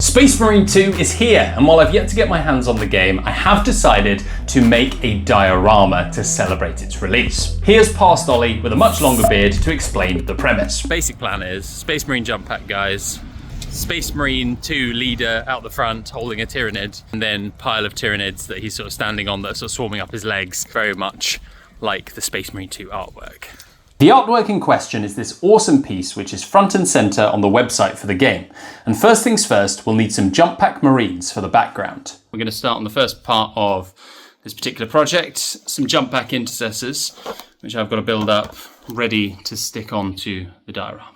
Space Marine 2 is here, and while I've yet to get my hands on the game, I have decided to make a diorama to celebrate its release. Here's past Ollie with a much longer beard to explain the premise. Basic plan is Space Marine jump pack guys, Space Marine 2 leader out the front holding a Tyranid, and then pile of Tyranids that he's sort of standing on that are sort of swarming up his legs, very much like the Space Marine 2 artwork. The artwork in question is this awesome piece which is front and center on the website for the game. And first things first, we'll need some jump pack Marines for the background. We're going to start on the first part of this particular project, some jump pack intercessors, which I've got to build up ready to stick onto the diorama.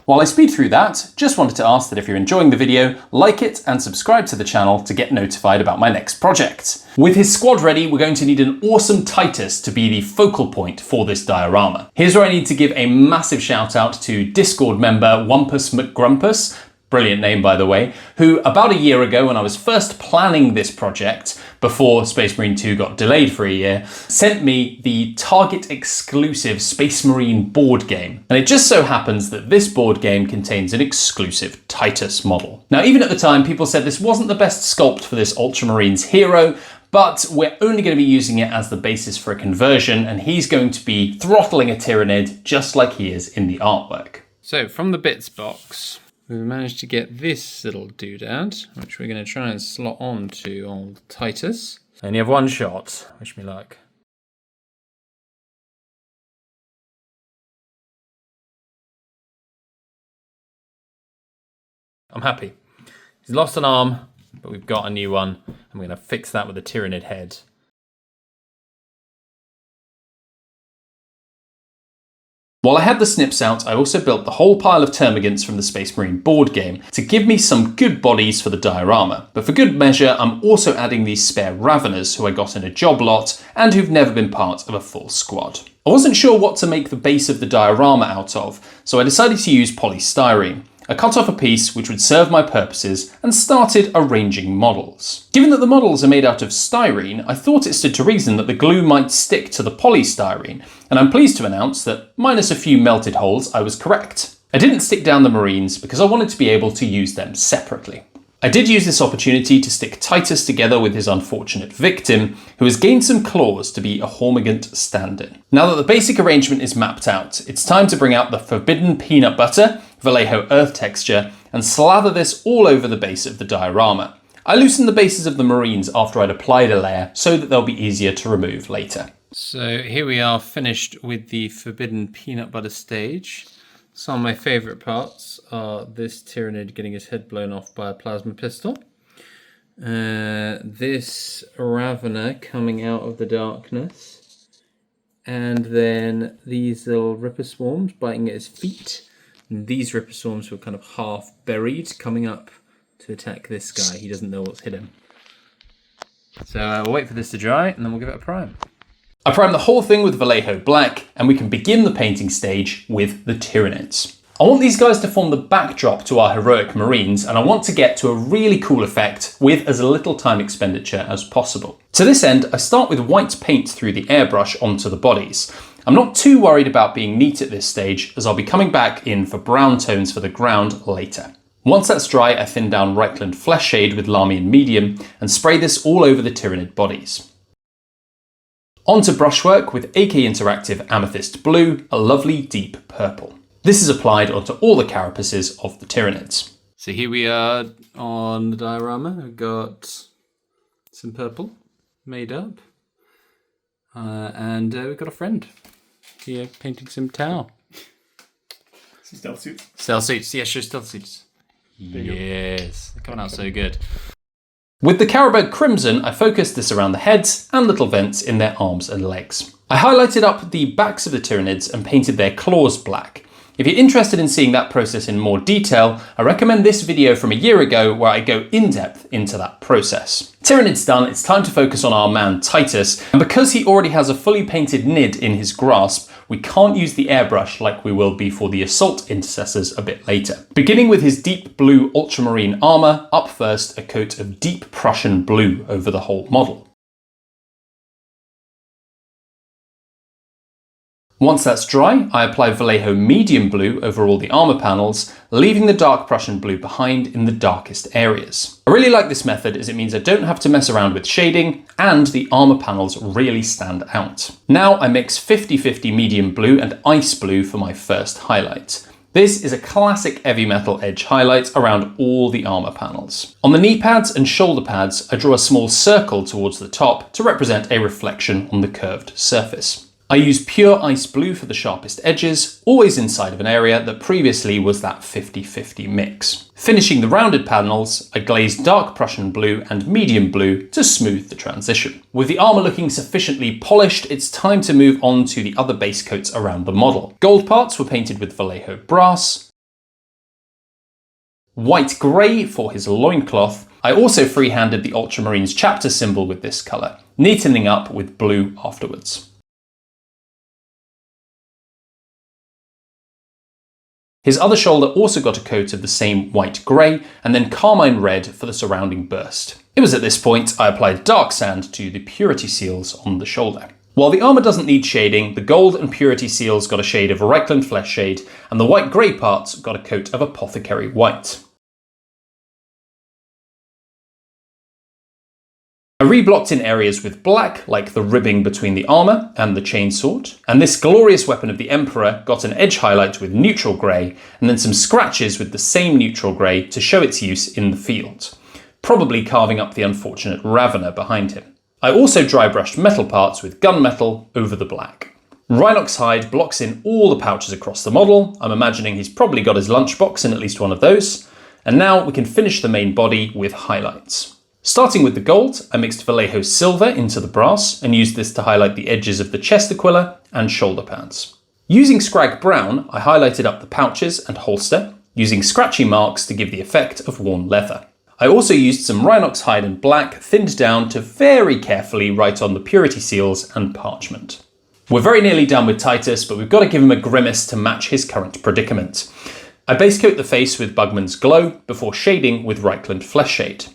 While I speed through that, just wanted to ask that if you're enjoying the video, like it and subscribe to the channel to get notified about my next project. With his squad ready, we're going to need an awesome TITUS to be the focal point for this diorama. Here's where I need to give a massive shout out to Discord member Wumpus McGrumpus, brilliant name by the way, who about a year ago when I was first planning this project, before Space Marine 2 got delayed for a year, sent me the Target exclusive Space Marine board game. And it just so happens that this board game contains an exclusive TITUS model. Now, even at the time, people said this wasn't the best sculpt for this Ultramarines hero, but we're only going to be using it as the basis for a conversion, and he's going to be throttling a Tyranid just like he is in the artwork. So from the bits box, we've managed to get this little doodad, which we're going to try and slot onto old TITUS. Only have one shot. Wish me luck. I'm happy. He's lost an arm, but we've got a new one, and we're going to fix that with a Tyranid head. While I had the snips out, I also built the whole pile of termagants from the Space Marine board game to give me some good bodies for the diorama. But for good measure, I'm also adding these spare Raveners who I got in a job lot and who've never been part of a full squad. I wasn't sure what to make the base of the diorama out of, so I decided to use polystyrene. I cut off a piece which would serve my purposes and started arranging models. Given that the models are made out of styrene, I thought it stood to reason that the glue might stick to the polystyrene, and I'm pleased to announce that, minus a few melted holes, I was correct. I didn't stick down the Marines because I wanted to be able to use them separately. I did use this opportunity to stick TITUS together with his unfortunate victim, who has gained some claws to be a Hormigant stand-in. Now that the basic arrangement is mapped out, it's time to bring out the forbidden peanut butter, Vallejo earth texture, and slather this all over the base of the diorama. I loosened the bases of the Marines after I'd applied a layer so that they'll be easier to remove later. So here we are finished with the forbidden peanut butter stage. Some of my favourite parts are this Tyranid getting his head blown off by a plasma pistol. This Ravener coming out of the darkness. And then these little Ripper Swarms biting at his feet. And these Ripper Swarms were kind of half buried, coming up to attack this guy. He doesn't know what's hit him. So we'll wait for this to dry and then we'll give it a prime. I primed the whole thing with Vallejo black, and we can begin the painting stage with the Tyranids. I want these guys to form the backdrop to our heroic Marines, and I want to get to a really cool effect with as little time expenditure as possible. To this end, I start with white paint through the airbrush onto the bodies. I'm not too worried about being neat at this stage, as I'll be coming back in for brown tones for the ground later. Once that's dry, I thin down Reichland Flesh Shade with Lahmian Medium and spray this all over the Tyranid bodies. On to brushwork with AK Interactive Amethyst Blue, a lovely deep purple. This is applied onto all the carapaces of the Tyranids. So here we are on the diorama. We've got some purple made up. And we've got a friend here painting some Tau. Some stealth suits. Stealth suits, yeah, sure, stealth suits. Yes, they're coming out so good. With the Carabao Crimson, I focused this around the heads and little vents in their arms and legs. I highlighted up the backs of the Tyranids and painted their claws black. If you're interested in seeing that process in more detail, I recommend this video from a year ago where I go in depth into that process. Tyranids done, it's time to focus on our man TITUS, and because he already has a fully painted Nid in his grasp, we can't use the airbrush like we will be for the assault intercessors a bit later. Beginning with his deep blue ultramarine armour, up first a coat of deep Prussian blue over the whole model. Once that's dry, I apply Vallejo medium blue over all the armour panels, leaving the dark Prussian blue behind in the darkest areas. I really like this method as it means I don't have to mess around with shading and the armour panels really stand out. Now I mix 50-50 medium blue and ice blue for my first highlight. This is a classic heavy metal edge highlight around all the armour panels. On the knee pads and shoulder pads, I draw a small circle towards the top to represent a reflection on the curved surface. I use pure ice blue for the sharpest edges, always inside of an area that previously was that 50-50 mix. Finishing the rounded panels, I glaze dark Prussian blue and medium blue to smooth the transition. With the armour looking sufficiently polished, it's time to move on to the other base coats around the model. Gold parts were painted with Vallejo brass, white grey for his loincloth. I also freehanded the Ultramarines chapter symbol with this colour, neatening up with blue afterwards. His other shoulder also got a coat of the same white-grey and then carmine red for the surrounding burst. It was at this point I applied dark sand to the purity seals on the shoulder. While the armour doesn't need shading, the gold and purity seals got a shade of Reichland flesh shade and the white-grey parts got a coat of apothecary white. I reblocked in areas with black, like the ribbing between the armour and the chainsword, and this glorious weapon of the Emperor got an edge highlight with neutral grey, and then some scratches with the same neutral grey to show its use in the field, probably carving up the unfortunate Ravener behind him. I also dry brushed metal parts with gunmetal over the black. Rhinox hide blocks in all the pouches across the model. I'm imagining he's probably got his lunchbox in at least one of those, and now we can finish the main body with highlights. Starting with the gold, I mixed Vallejo silver into the brass and used this to highlight the edges of the chest aquila and shoulder pads. Using Scrag brown, I highlighted up the pouches and holster, using scratchy marks to give the effect of worn leather. I also used some Rhinox hide and black thinned down to very carefully write on the purity seals and parchment. We're very nearly done with Titus, but we've got to give him a grimace to match his current predicament. I base coat the face with Bugman's Glow before shading with Reichland Flesh Shade.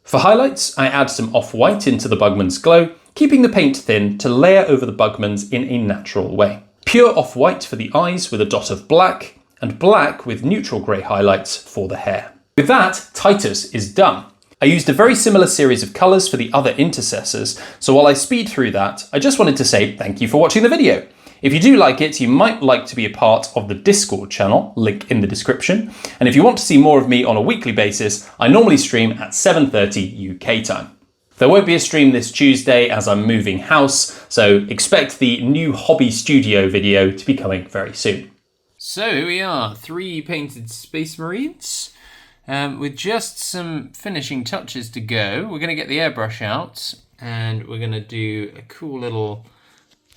For highlights, I add some off-white into the Bugman's Glow, keeping the paint thin to layer over the Bugmans in a natural way. Pure off-white for the eyes with a dot of black, and black with neutral grey highlights for the hair. With that, Titus is done. I used a very similar series of colours for the other intercessors, so while I speed through that, I just wanted to say thank you for watching the video. If you do like it, you might like to be a part of the Discord channel, link in the description. And if you want to see more of me on a weekly basis, I normally stream at 7:30 UK time. There won't be a stream this Tuesday as I'm moving house, so expect the new hobby studio video to be coming very soon. So here we are, 3 painted Space Marines with just some finishing touches to go. We're going to get the airbrush out and we're going to do a cool little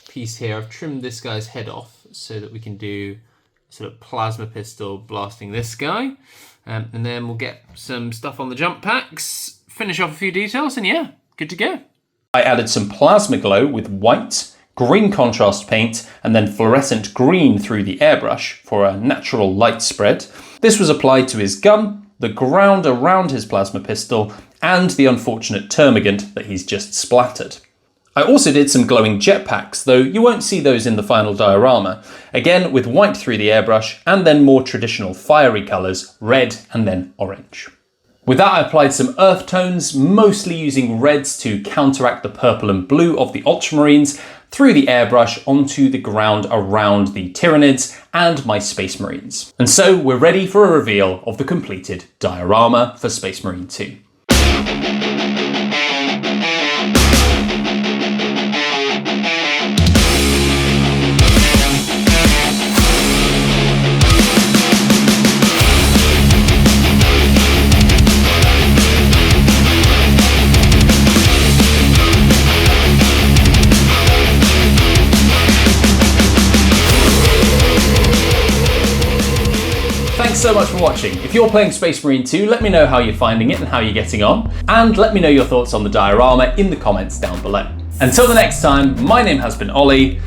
piece here. I've trimmed this guy's head off so that we can do sort of plasma pistol blasting this guy. And then we'll get some stuff on the jump packs, finish off a few details, and yeah, good to go. I added some plasma glow with white, green contrast paint, and then fluorescent green through the airbrush for a natural light spread. This was applied to his gun, the ground around his plasma pistol, and the unfortunate termagant that he's just splattered. I also did some glowing jetpacks, though you won't see those in the final diorama, again with white through the airbrush and then more traditional fiery colours, red and then orange. With that I applied some earth tones, mostly using reds to counteract the purple and blue of the Ultramarines, through the airbrush onto the ground around the Tyranids and my Space Marines. And so we're ready for a reveal of the completed diorama for Space Marine 2. Thanks so much for watching. If you're playing Space Marine 2, let me know how you're finding it and how you're getting on, and let me know your thoughts on the diorama in the comments down below. Until the next time, my name has been Ollie,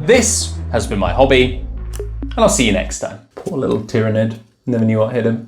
this has been my hobby, and I'll see you next time. Poor little Tyranid, never knew what hit him.